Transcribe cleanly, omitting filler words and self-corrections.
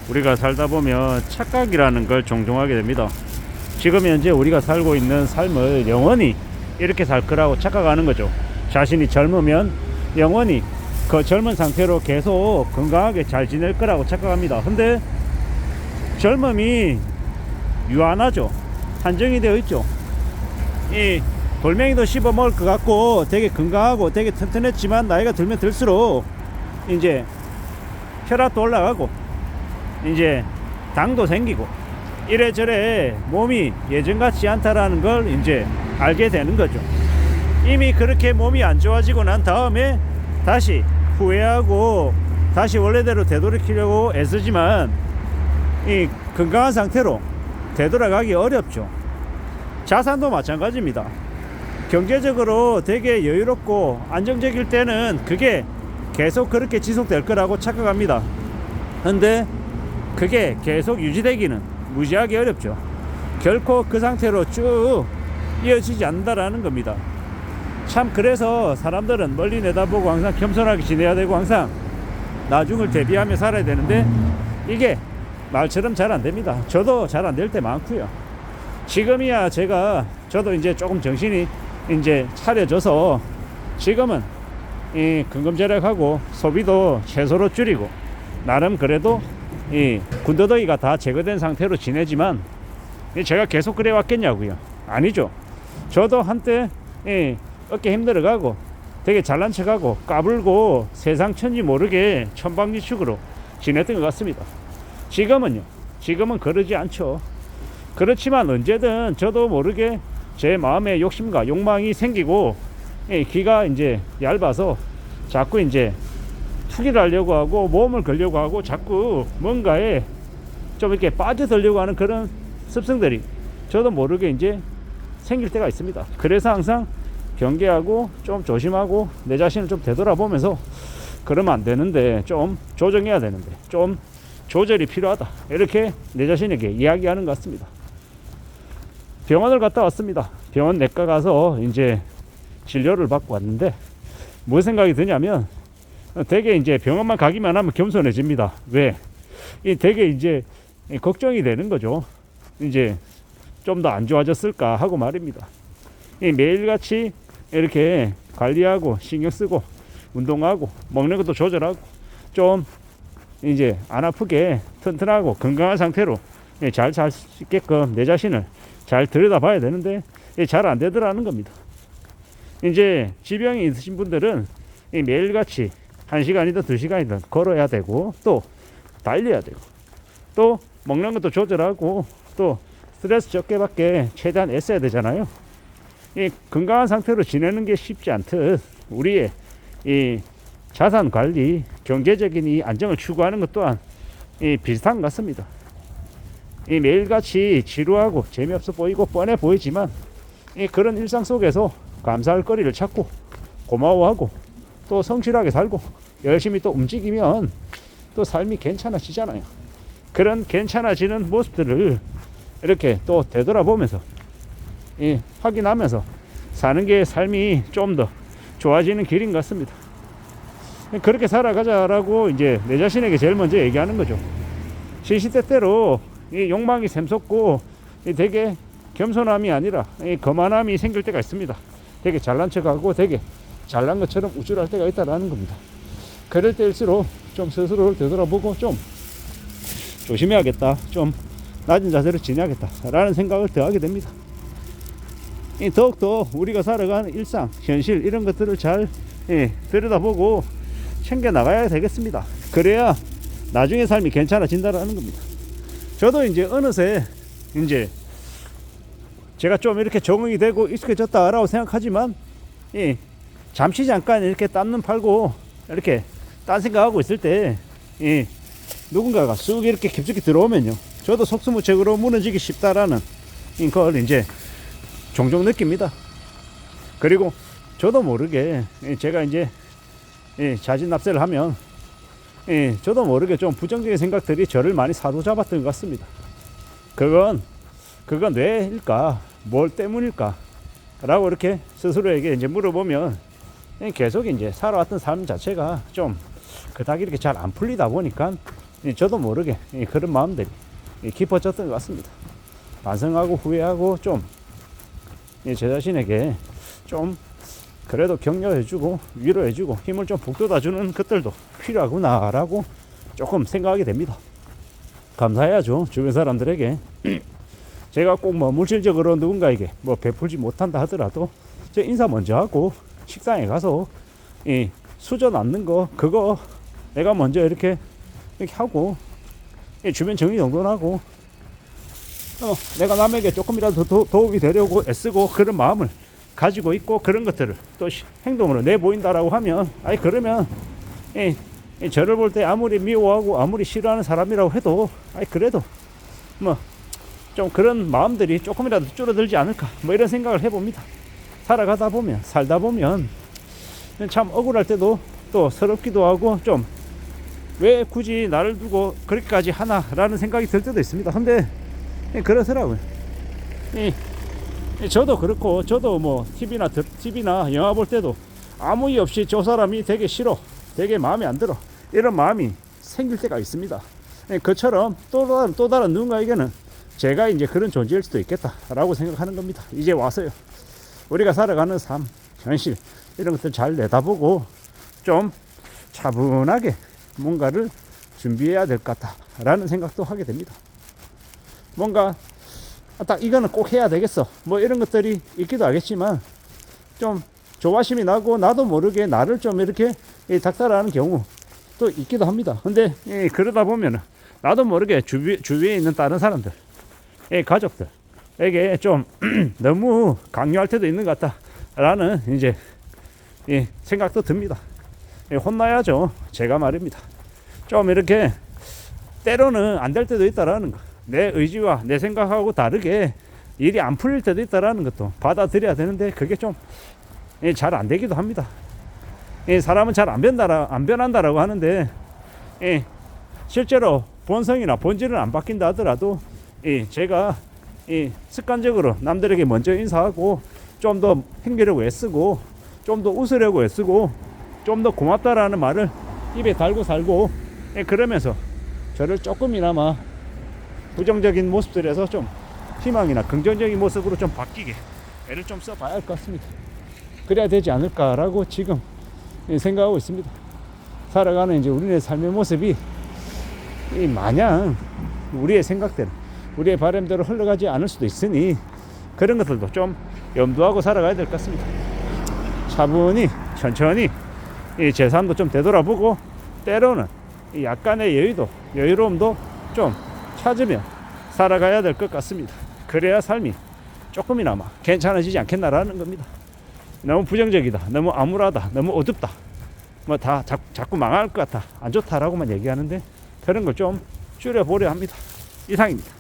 우리가 살다 보면 착각이라는 걸 종종 하게 됩니다. 지금 현재 우리가 살고 있는 삶을 영원히 이렇게 살 거라고 착각하는 거죠. 자신이 젊으면 영원히 그 젊은 상태로 계속 건강하게 잘 지낼 거라고 착각합니다. 근데 젊음이 유한하죠. 한정이 되어 있죠. 이 돌멩이도 씹어 먹을 것 같고 되게 건강하고 되게 튼튼했지만 나이가 들면 들수록 이제 혈압도 올라가고 이제 당도 생기고 이래저래 몸이 예전 같지 않다라는 걸 이제 알게 되는 거죠. 이미 그렇게 몸이 안 좋아지고 난 다음에 다시 후회하고 다시 원래대로 되돌이키려고 애쓰지만 이 건강한 상태로 되돌아가기 어렵죠. 자산도 마찬가지입니다. 경제적으로 되게 여유롭고 안정적일 때는 그게 계속 그렇게 지속될 거라고 착각합니다. 근데 그게 계속 유지되기는 무지하게 어렵죠. 결코 그 상태로 쭉 이어지지 않는다라는 겁니다. 참 그래서 사람들은 멀리 내다보고 항상 겸손하게 지내야 되고 항상 나중을 대비하며 살아야 되는데 이게 말처럼 잘 안 됩니다. 저도 잘 안 될 때 많고요. 지금이야 저도 이제 조금 정신이 이제 차려져서 지금은 이 근검절약하고 소비도 최소로 줄이고 나름 그래도 이 군더더기가 다 제거된 상태로 지내지만 제가 계속 그래 왔겠냐고요? 아니죠. 저도 한때 어깨 힘들어가고 되게 잘난 척하고 까불고 세상 천지 모르게 천방지축으로 지냈던 것 같습니다. 지금은 그러지 않죠. 그렇지만 언제든 저도 모르게 제 마음에 욕심과 욕망이 생기고 기가 이제 얇아서 자꾸 이제 투기를 하려고 하고 모험을 걸려고 하고 자꾸 뭔가에 좀 이렇게 빠져들려고 하는 그런 습성들이 저도 모르게 이제 생길 때가 있습니다. 그래서 항상 경계하고 좀 조심하고 내 자신을 좀 되돌아보면서 그러면 안 되는데 좀 조정해야 되는데 좀 조절이 필요하다 이렇게 내 자신에게 이야기하는 것 같습니다. 병원을 갔다 왔습니다. 병원 내과 가서 이제 진료를 받고 왔는데 무슨 생각이 드냐면 되게 이제 병원만 가기만 하면 겸손해집니다. 왜? 되게 이제 걱정이 되는 거죠. 이제 좀 더 안 좋아졌을까 하고 말입니다. 매일같이 이렇게 관리하고 신경 쓰고 운동하고 먹는 것도 조절하고 좀 이제 안 아프게 튼튼하고 건강한 상태로 잘 살 수 있게끔 내 자신을 잘 들여다봐야 되는데 잘 안 되더라는 겁니다. 이제 지병이 있으신 분들은 매일같이 1시간이든 2시간이든 걸어야 되고 또 달려야 되고 또 먹는 것도 조절하고 또 스트레스 적게 받게 최대한 애써야 되잖아요. 이 건강한 상태로 지내는 게 쉽지 않듯 우리의 이 자산 관리, 경제적인 이 안정을 추구하는 것 또한 비슷한 것 같습니다. 매일같이 지루하고 재미없어 보이고 뻔해 보이지만 그런 일상 속에서 감사할 거리를 찾고 고마워하고 또 성실하게 살고 열심히 또 움직이면 또 삶이 괜찮아지잖아요. 그런 괜찮아지는 모습들을 이렇게 또 되돌아보면서 확인하면서 사는 게 삶이 좀 더 좋아지는 길인 것 같습니다. 그렇게 살아가자라고 이제 내 자신에게 제일 먼저 얘기하는 거죠. 시시때때로 이 욕망이 샘솟고 되게 겸손함이 아니라 거만함이 생길 때가 있습니다. 되게 잘난 척하고 되게 잘난 것처럼 우쭐할 때가 있다라는 겁니다. 그럴 때일수록 좀 스스로를 되돌아보고 좀 조심해야겠다, 좀 낮은 자세로 지내야겠다 라는 생각을 더 하게 됩니다. 더욱더 우리가 살아가는 일상, 현실 이런 것들을 잘 들여다보고 챙겨 나가야 되겠습니다. 그래야 나중에 삶이 괜찮아진다라는 겁니다. 저도 이제 어느새 이제 제가 좀 이렇게 적응이 되고 익숙해졌다라고 생각하지만 잠시 잠깐 이렇게 딴 눈 팔고 이렇게 딴 생각하고 있을 때 누군가가 쑥 이렇게 깊숙이 들어오면요 저도 속수무책으로 무너지기 쉽다라는 걸 이제 종종 느낍니다. 그리고 저도 모르게 제가 이제 자진납세를 하면 저도 모르게 좀 부정적인 생각들이 저를 많이 사로잡았던 것 같습니다. 그건 왜일까? 뭘 때문일까? 라고 이렇게 스스로에게 이제 물어보면 계속 이제 살아왔던 삶 자체가 좀 그닥 이렇게 잘 안 풀리다 보니까 저도 모르게 그런 마음들이 깊어졌던 것 같습니다. 반성하고 후회하고 좀 제 자신에게 좀 그래도 격려해주고 위로해주고 힘을 좀 북돋아주는 것들도 필요하구나라고 조금 생각하게 됩니다. 감사해야죠. 주변 사람들에게. 제가 꼭 뭐 물질적으로 누군가에게 뭐 베풀지 못한다 하더라도 저 인사 먼저 하고 식당에 가서 수저 놨는 거 그거 내가 먼저 이렇게 하고 주변 정리정돈하고 내가 남에게 조금이라도 도움이 되려고 애쓰고 그런 마음을 가지고 있고 그런 것들을 또 행동으로 내보인다라고 하면 그러면 저를 볼 때 아무리 미워하고 아무리 싫어하는 사람이라고 해도 그래도 뭐 좀 그런 마음들이 조금이라도 줄어들지 않을까 뭐 이런 생각을 해봅니다. 살아가다 보면 살다 보면 참 억울할 때도 또 서럽기도 하고 좀 왜 굳이 나를 두고 그렇게까지 하나라는 생각이 들 때도 있습니다. 근데 그렇더라고요. 저도 그렇고 저도 뭐 TV나 영화 볼 때도 아무 이유 없이 저 사람이 되게 싫어 되게 마음에 안 들어 이런 마음이 생길 때가 있습니다. 그처럼 또 다른 누군가에게는 제가 이제 그런 존재일 수도 있겠다라고 생각하는 겁니다. 이제 와서요. 우리가 살아가는 삶, 현실 이런 것들 잘 내다보고 좀 차분하게 뭔가를 준비해야 될 것 같다라는 생각도 하게 됩니다. 뭔가 딱 이거는 꼭 해야 되겠어 뭐 이런 것들이 있기도 하겠지만 좀 조바심이 나고 나도 모르게 나를 좀 이렇게 닥달하는 경우 또 있기도 합니다. 근데 그러다 보면 나도 모르게 주위에 있는 다른 사람들 가족들에게 좀 너무 강요할 때도 있는 것 같다라는 이제 생각도 듭니다. 혼나야죠. 제가 말입니다. 좀 이렇게 때로는 안 될 때도 있다라는 거. 내 의지와 내 생각하고 다르게 일이 안 풀릴 때도 있다라는 것도 받아들여야 되는데 그게 좀 잘 안 되기도 합니다. 사람은 잘 안 변한다라고 하는데 실제로 본성이나 본질은 안 바뀐다 하더라도 제가 습관적으로 남들에게 먼저 인사하고 좀 더 행복하려고 애쓰고 좀 더 웃으려고 애쓰고 좀 더 고맙다라는 말을 입에 달고 살고 그러면서 저를 조금이나마 부정적인 모습들에서 좀 희망이나 긍정적인 모습으로 좀 바뀌게 애를 좀 써봐야 할 것 같습니다. 그래야 되지 않을까라고 지금 생각하고 있습니다. 살아가는 이제 우리의 삶의 모습이 마냥 우리의 생각대로 우리의 바람대로 흘러가지 않을 수도 있으니 그런 것들도 좀 염두하고 살아가야 될 것 같습니다. 차분히 천천히 제 삶도 좀 되돌아보고 때로는 약간의 여유로움도 좀 찾으며 살아가야 될 것 같습니다. 그래야 삶이 조금이나마 괜찮아지지 않겠나라는 겁니다. 너무 부정적이다, 너무 암울하다, 너무 어둡다, 뭐 다 자꾸 망할 것 같다, 안 좋다라고만 얘기하는데 그런 걸 좀 줄여보려 합니다. 이상입니다.